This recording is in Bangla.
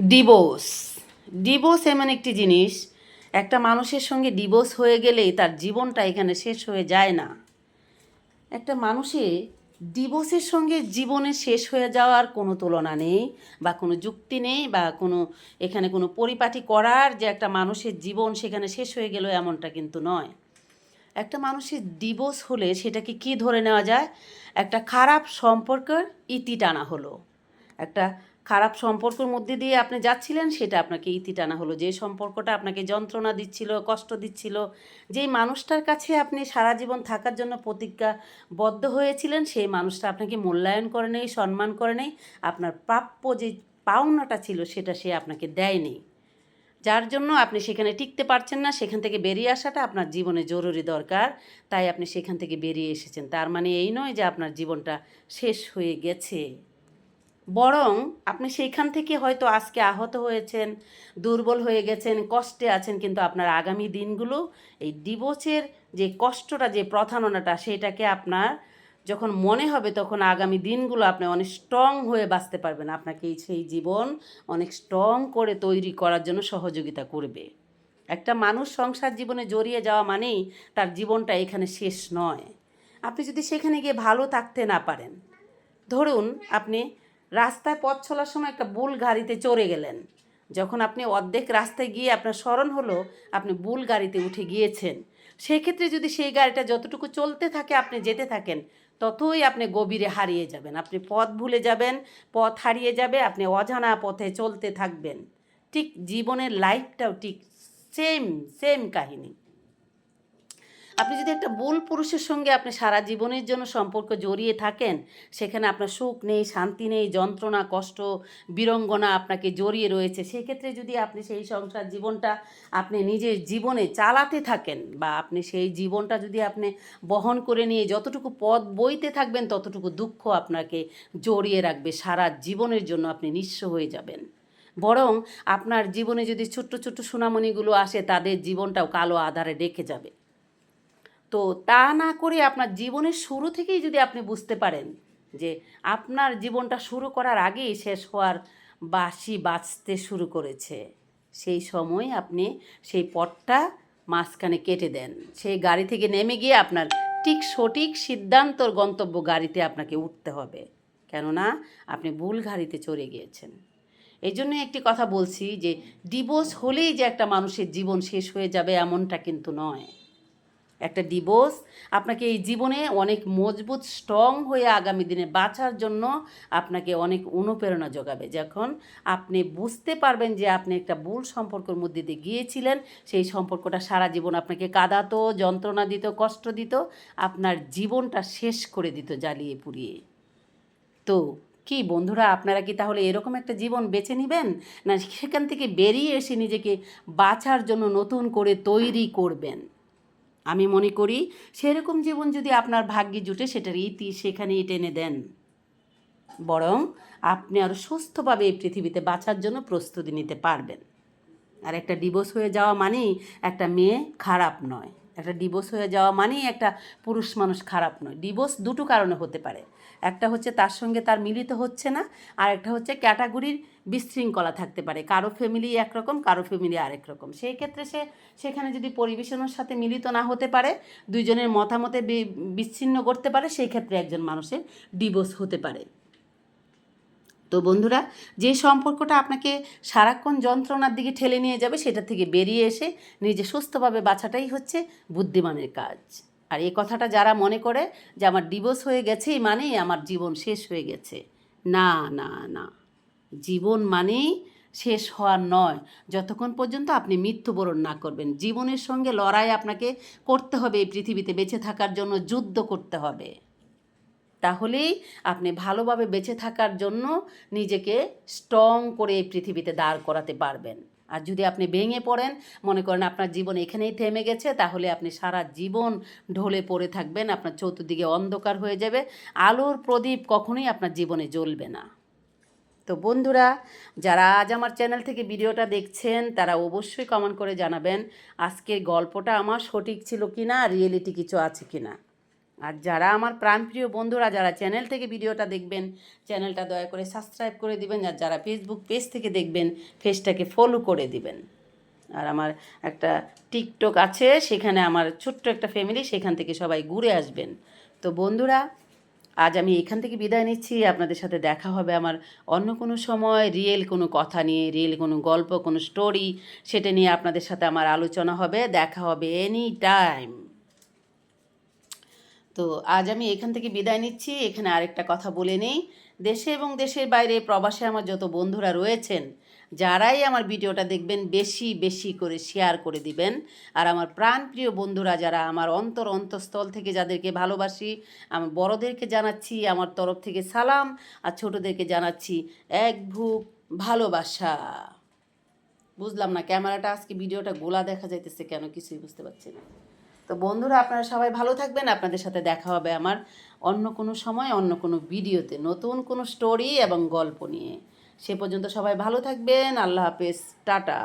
ডিভোর্স ডিভোর্স এমন একটি জিনিস, একটা মানুষের সঙ্গে ডিভোর্স হয়ে গেলেই তার জীবনটা এখানে শেষ হয়ে যায় না। একটা মানুষের ডিভোর্সের সঙ্গে জীবনে শেষ হয়ে যাওয়ার কোনো তুলনা নেই, বা কোনো যুক্তি নেই, বা এখানে কোনো পরিপাটি করার যে একটা মানুষের জীবন সেখানে শেষ হয়ে গেল এমনটা কিন্তু নয়। একটা মানুষের ডিভোর্স হলে সেটাকে কি ধরে নেওয়া যায়? একটা খারাপ সম্পর্কের ইতি টানা হলো। একটা খারাপ সম্পর্কের মধ্যে দিয়ে আপনি যাচ্ছিলেন, সেটা আপনাকে ইতি টানা হলো। যে সম্পর্কটা আপনাকে যন্ত্রণা দিচ্ছিল, কষ্ট দিচ্ছিল, যেই মানুষটার কাছে আপনি সারা জীবন থাকার জন্য প্রতিজ্ঞাবদ্ধ হয়েছিলেন, সেই মানুষটা আপনাকে মূল্যায়ন করে নেই, সম্মান করে নেই, আপনার প্রাপ্য যে পাওনাটা ছিল সেটা সে আপনাকে দেয়নি, যার জন্য আপনি সেখানে টিকতে পারছেন না। সেখান থেকে বেরিয়ে আসাটা আপনার জীবনে জরুরি দরকার, তাই আপনি সেখান থেকে বেরিয়ে এসেছেন। তার মানে এই নয় যে আপনার জীবনটা শেষ হয়ে গেছে, বরং আপনি সেইখান থেকে হয়তো আজকে আহত হয়েছেন, দুর্বল হয়ে গেছেন, কষ্টে আছেন, কিন্তু আপনার আগামী দিনগুলো এই ডিভোর্সের যে কষ্টটা, যে প্রতারণাটা, সেটাকে আপনার যখন মনে হবে তখন আগামী দিনগুলো আপনি অনেক স্ট্রং হয়ে বাঁচতে পারবেন। আপনাকে সেই জীবন অনেক স্ট্রং করে তৈরি করার জন্য সহযোগিতা করবে। একটা মানুষ সংসার জীবনে জড়িয়ে যাওয়া মানেই তার জীবনটা এখানে শেষ নয়। আপনি যদি সেখানে গিয়ে ভালো থাকতে না পারেন, ধরুন আপনি রাস্তায় পথ চলার সময় একটা ভুল গাড়িতে চড়ে গেলেন, যখন আপনি অর্ধেক রাস্তায় গিয়ে আপনার স্মরণ হলো আপনি ভুল গাড়িতে উঠে গিয়েছেন, সেক্ষেত্রে যদি সেই গাড়িটা যতটুকু চলতে থাকে আপনি যেতে থাকেন, ততই আপনি গভীরে হারিয়ে যাবেন। আপনি পথ ভুলে যাবেন, পথ হারিয়ে যাবে, আপনি অজানা পথে চলতে থাকবেন। ঠিক জীবনের লাইফটাও ঠিক সেম সেম কাহিনী। আপনি যদি একটা ভুল পুরুষের সঙ্গে আপনি সারা জীবনের জন্য সম্পর্ক জড়িয়ে থাকেন, সেখানে আপনার সুখ নেই, শান্তি নেই, যন্ত্রণা, কষ্ট, বিড়ঙ্গনা আপনাকে জড়িয়ে রয়েছে, সেক্ষেত্রে যদি আপনি সেই সংসার জীবনটা আপনি নিজের জীবনে চালাতে থাকেন, বা আপনি সেই জীবনটা যদি আপনি বহন করে নিয়ে যতটুকু পথ বইতে থাকবেন, ততটুকু দুঃখ আপনাকে জড়িয়ে রাখবে। সারা জীবনের জন্য আপনি নিঃস্ব হয়ে যাবেন। বরং আপনার জীবনে যদি ছোট্ট ছোট্ট সোনামণিগুলো আসে, তাদের জীবনটাও কালো আঁধারে ডেকে যাবে। তো তা না করে আপনার জীবনের শুরু থেকেই যদি আপনি বুঝতে পারেন যে আপনার জীবনটা শুরু করার আগেই শেষ হওয়ার বাঁশি বাজতে শুরু করেছে, সেই সময় আপনি সেই পথটা মাঝখানে কেটে দেন। সেই গাড়ি থেকে নেমে গিয়ে আপনার ঠিক সঠিক সিদ্ধান্তর গন্তব্য গাড়িতে আপনাকে উঠতে হবে, কেননা আপনি ভুল গাড়িতে চড়ে গিয়েছেন। এই জন্য একটি কথা বলছি যে ডিভোর্স হলেই যে একটা মানুষের জীবন শেষ হয়ে যাবে এমনটা কিন্তু নয়। একটা ডিভোর্স আপনাকে এই জীবনে অনেক মজবুত স্ট্রং হয়ে আগামী দিনে বাঁচার জন্য আপনাকে অনেক অনুপ্রেরণা যোগাবে। যখন আপনি বুঝতে পারবেন যে আপনি একটা ভুল সম্পর্কের মধ্যে দিয়ে গিয়েছিলেন, সেই সম্পর্কটা সারা জীবন আপনাকে কাঁদাতো, যন্ত্রণা দিত, কষ্ট দিত, আপনার জীবনটা শেষ করে দিত জ্বালিয়ে পুড়িয়ে। তো কি বন্ধুরা, আপনারা কি তাহলে এরকম একটা জীবন বেছে নেবেন, না সেখান থেকে বেরিয়ে এসে নিজেকে বাঁচার জন্য নতুন করে তৈরি করবেন? আমি মনে করি সেরকম জীবন যদি আপনার ভাগ্যে জুটে, সেটার ইতি সেখানেই টেনে দেন, বরং আপনি আরও সুস্থভাবে এই পৃথিবীতে বাঁচার জন্য প্রস্তুতি নিতে পারবেন। আর একটা ডিভোর্স হয়ে যাওয়া মানেই একটা মেয়ে খারাপ নয়, একটা ডিভোর্স হয়ে যাওয়া মানেই একটা পুরুষ মানুষ খারাপ নয়। ডিভোর্স দুটো কারণে হতে পারে। একটা হচ্ছে তার সঙ্গে তার মিলিত হচ্ছে না, আর একটা হচ্ছে ক্যাটাগরির বিশৃঙ্খলা থাকতে পারে। কারো ফ্যামিলি একরকম, কারো ফ্যামিলি আরেক রকম। সেই ক্ষেত্রে সেখানে যদি পরিবেশনের সাথে মিলিত না হতে পারে, দুইজনের মতামতে বিচ্ছিন্ন করতে পারে, সেই ক্ষেত্রে একজন মানুষের ডিভোর্স হতে পারে। তো বন্ধুরা, যে সম্পর্কটা আপনাকে সারাক্ষণ যন্ত্রণার দিকে ঠেলে নিয়ে যাবে, সেটা থেকে বেরিয়ে এসে নিজে সুস্থভাবে বাঁচাটাই হচ্ছে বুদ্ধিমানের কাজ। আর এই কথাটা যারা মনে করে যে আমার ডিভোর্স হয়ে গেছেই মানেই আমার জীবন শেষ হয়ে গেছে, না না না, জীবন মানেই শেষ হওয়ার নয়, যতক্ষণ পর্যন্ত আপনি মৃত্যুবরণ না করবেন। জীবনের সঙ্গে লড়াই আপনাকে করতে হবে, এই পৃথিবীতে বেঁচে থাকার জন্য যুদ্ধ করতে হবে। তাহলেই আপনি ভালোভাবে বেঁচে থাকার জন্য নিজেকে স্ট্রং করে এই পৃথিবীতে দাঁড় করাতে পারবেন। আর যদি আপনি ভেঙে পড়েন, মনে করেন আপনার জীবন এখানেই থেমে গেছে, তাহলে আপনি সারা জীবন ঢলে পড়ে থাকবেন, আপনার চতুর্দিকে অন্ধকার হয়ে যাবে, আলোর প্রদীপ কখনোই আপনার জীবনে জ্বলবে না। তো বন্ধুরা, যারা আজ আমার চ্যানেল থেকে ভিডিওটা দেখছেন, তারা অবশ্যই কমেন্ট করে জানাবেন আজকের গল্পটা আমার সঠিক ছিল কি না, রিয়েলিটি কিছু আছে কি না। আর যারা আমার প্রাণপ্রিয় বন্ধুরা যারা চ্যানেল থেকে ভিডিওটা দেখবেন, চ্যানেলটা দয়া করে সাবস্ক্রাইব করে দিবেন। আর যারা ফেসবুক পেজ থেকে দেখবেন, পেজটাকে ফলো করে দিবেন। আর আমার একটা টিকটক আছে, সেখানে আমার ছোট্ট একটা ফ্যামিলি, সেখান থেকে সবাই ঘুরে আসবেন। তো বন্ধুরা, আজ আমি এখান থেকে বিদায় নিচ্ছি। আপনাদের সাথে দেখা হবে আমার অন্য কোনো সময়, রিয়েল কোনো কথা নিয়ে, রিয়েল কোনো গল্প, কোনো স্টোরি, সেটা নিয়ে আপনাদের সাথে আমার আলোচনা হবে। দেখা হবে এনি টাইম। তো আজ আমি এখান থেকে বিদায় নিচ্ছি। এখানে আরেকটা কথা বলে নেই, দেশে এবং দেশের বাইরে প্রবাসে আমার যত বন্ধুরা রয়েছেন, যারাই আমার ভিডিওটা দেখবেন বেশি বেশি করে শেয়ার করে দিবেন। আর আমার প্রাণপ্রিয় বন্ধুরা যারা আমার অন্তঃস্থল থেকে যাদেরকে ভালোবাসি, আমার বড়দেরকে জানাচ্ছি আমার তরফ থেকে সালাম, আর ছোটদেরকে জানাচ্ছি এক বুক ভালোবাসা। বুঝলাম না ক্যামেরাটা আজকে ভিডিওটা গোলা দেখা যাইতেছে কেন, কিছুই বুঝতে পারছি না। তো বন্ধুরা, আপনারা সবাই ভালো থাকবেন। আপনাদের সাথে দেখা হবে আমার অন্য কোনো সময়, অন্য কোনো ভিডিওতে, নতুন কোনো স্টোরি এবং গল্প নিয়ে। সে পর্যন্ত সবাই ভালো থাকবেন। আল্লাহ হাফেজ, টাটা।